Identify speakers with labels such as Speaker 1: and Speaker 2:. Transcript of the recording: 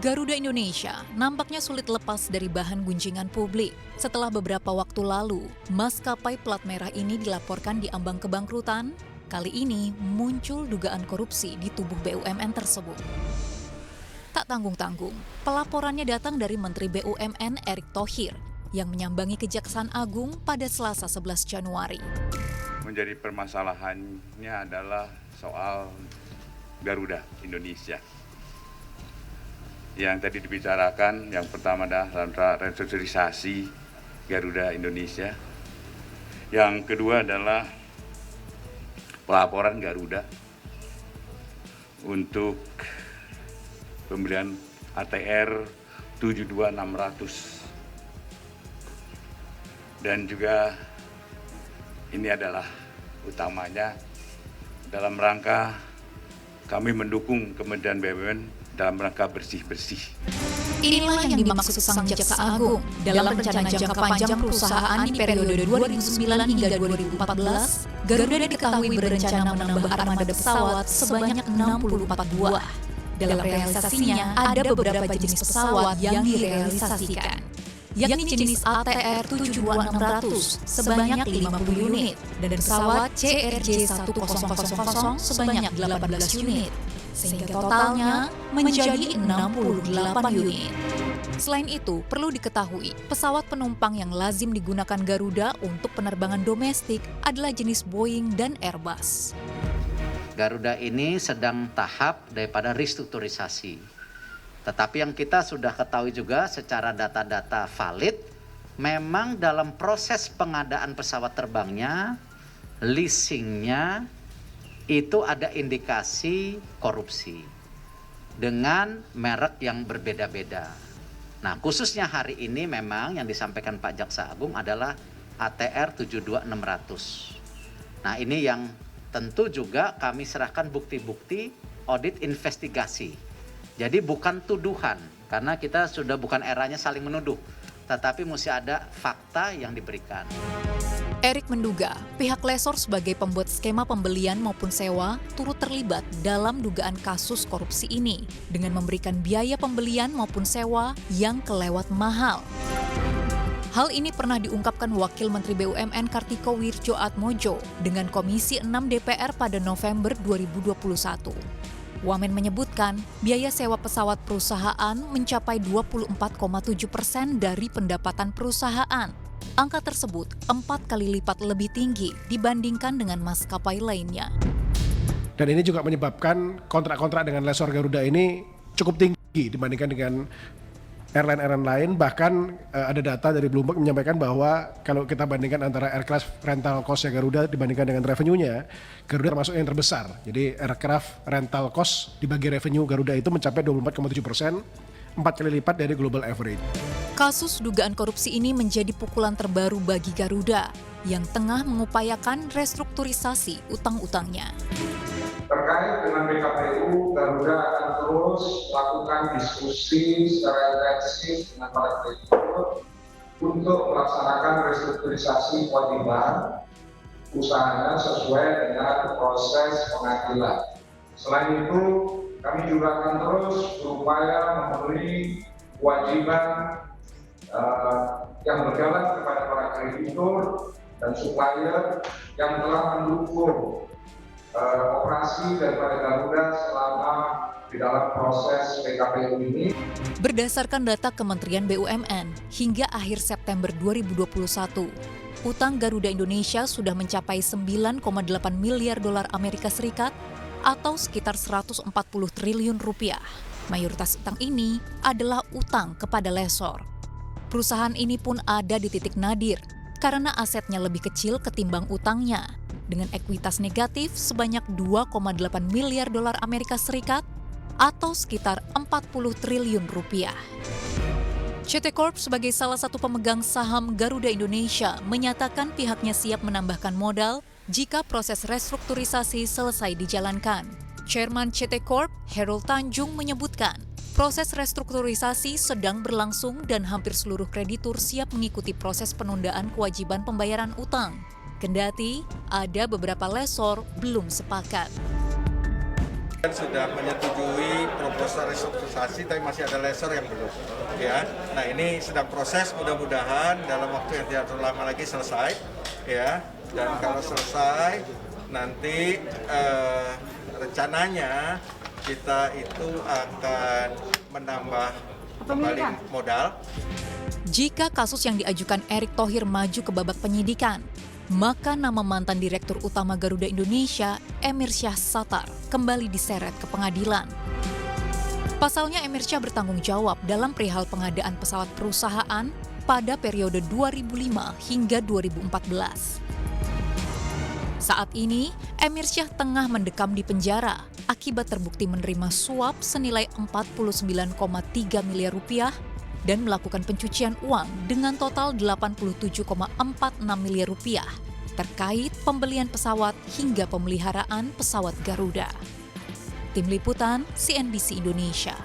Speaker 1: Garuda Indonesia nampaknya sulit lepas dari bahan gunjingan publik. Setelah beberapa waktu lalu, maskapai plat merah ini dilaporkan di ambang kebangkrutan. Kali ini muncul dugaan korupsi di tubuh BUMN tersebut. Tak tanggung-tanggung, pelaporannya datang dari Menteri BUMN Erick Thohir yang menyambangi Kejaksaan Agung pada Selasa 11 Januari.
Speaker 2: Menjadi permasalahannya adalah soal Garuda Indonesia. Yang tadi dibicarakan, yang pertama adalah restrukturisasi Garuda Indonesia. Yang kedua adalah pelaporan Garuda untuk pembelian ATR 72600. Dan juga ini adalah utamanya dalam rangka kami mendukung Kementerian BUMN dalam rangka bersih-bersih.
Speaker 1: Inilah yang dimaksud Sang Jaksa Agung dalam rencana jangka panjang perusahaan di periode 2009 hingga 2014. Garuda diketahui berencana menambah armada pesawat sebanyak 64 buah. Dalam realisasinya ada beberapa jenis pesawat yang direalisasikan, yakni jenis ATR 72600 sebanyak 50 unit dan pesawat CRJ 1000 sebanyak 18 unit. Sehingga totalnya menjadi 68 unit. Selain itu, perlu diketahui, pesawat penumpang yang lazim digunakan Garuda untuk penerbangan domestik adalah jenis Boeing dan Airbus.
Speaker 3: Garuda ini sedang tahap daripada restrukturisasi. Tetapi yang kita sudah ketahui juga secara data-data valid, memang dalam proses pengadaan pesawat terbangnya, leasingnya, itu ada indikasi korupsi dengan merek yang berbeda-beda. Nah, khususnya hari ini memang yang disampaikan Pak Jaksa Agung adalah ATR 72600. Nah, ini yang tentu juga kami serahkan bukti-bukti audit investigasi. Jadi bukan tuduhan, karena kita sudah bukan eranya saling menuduh, tetapi mesti ada fakta yang diberikan.
Speaker 1: Erick menduga pihak lessor sebagai pembuat skema pembelian maupun sewa turut terlibat dalam dugaan kasus korupsi ini dengan memberikan biaya pembelian maupun sewa yang kelewat mahal. Hal ini pernah diungkapkan Wakil Menteri BUMN Kartiko Wirjoatmojo dengan Komisi 6 DPR pada November 2021. Wamen menyebutkan biaya sewa pesawat perusahaan mencapai 24,7% dari pendapatan perusahaan. Angka tersebut 4 kali lipat lebih tinggi dibandingkan dengan maskapai lainnya.
Speaker 4: Dan ini juga menyebabkan kontrak-kontrak dengan lessor Garuda ini cukup tinggi dibandingkan dengan airline-airline lain. Bahkan ada data dari Bloomberg menyampaikan bahwa kalau kita bandingkan antara aircraft rental cost-nya Garuda dibandingkan dengan revenue-nya, Garuda termasuk yang terbesar. Jadi aircraft rental cost dibagi revenue Garuda itu mencapai 24,7%, 4 kali lipat dari global average.
Speaker 1: Kasus dugaan korupsi ini menjadi pukulan terbaru bagi Garuda yang tengah mengupayakan restrukturisasi utang-utangnya.
Speaker 5: Terkait dengan PKPU, Garuda akan terus melakukan diskusi secara intensif dengan para kreditur untuk melaksanakan restrukturisasi kewajiban usahanya sesuai dengan proses pengadilan. Selain itu, kami juga akan terus berupaya memenuhi kewajiban yang berjalan kepada para kreditur dan supplier yang telah mendukung operasi daripada Garuda selama di dalam proses PKPU ini.
Speaker 1: Berdasarkan data Kementerian BUMN, hingga akhir September 2021, utang Garuda Indonesia sudah mencapai 9,8 miliar dolar Amerika Serikat atau sekitar 140 triliun rupiah. Mayoritas utang ini adalah utang kepada lessor. Perusahaan ini pun ada di titik nadir karena asetnya lebih kecil ketimbang utangnya, dengan ekuitas negatif sebanyak 2,8 miliar dolar Amerika Serikat atau sekitar 40 triliun rupiah. CT Corp sebagai salah satu pemegang saham Garuda Indonesia menyatakan pihaknya siap menambahkan modal jika proses restrukturisasi selesai dijalankan. Chairman CT Corp, Harold Tanjung menyebutkan, proses restrukturisasi sedang berlangsung dan hampir seluruh kreditur siap mengikuti proses penundaan kewajiban pembayaran utang. Kendati ada beberapa lessor belum sepakat.
Speaker 6: Sudah menyetujui proposal restrukturisasi, tapi masih ada lessor yang belum. Ya, nah ini sedang proses, mudah-mudahan dalam waktu yang tidak terlalu lama lagi selesai. Ya, dan kalau selesai nanti rencananya kita itu akan menambah kembali modal.
Speaker 1: Jika kasus yang diajukan Erick Thohir maju ke babak penyidikan, maka nama mantan Direktur Utama Garuda Indonesia, Emir Syah Sattar, kembali diseret ke pengadilan. Pasalnya Emir Syah bertanggung jawab dalam perihal pengadaan pesawat perusahaan pada periode 2005 hingga 2014. Saat ini, Emir Syah tengah mendekam di penjara akibat terbukti menerima suap senilai 49,3 miliar rupiah dan melakukan pencucian uang dengan total 87,46 miliar rupiah terkait pembelian pesawat hingga pemeliharaan pesawat Garuda. Tim Liputan CNBC Indonesia.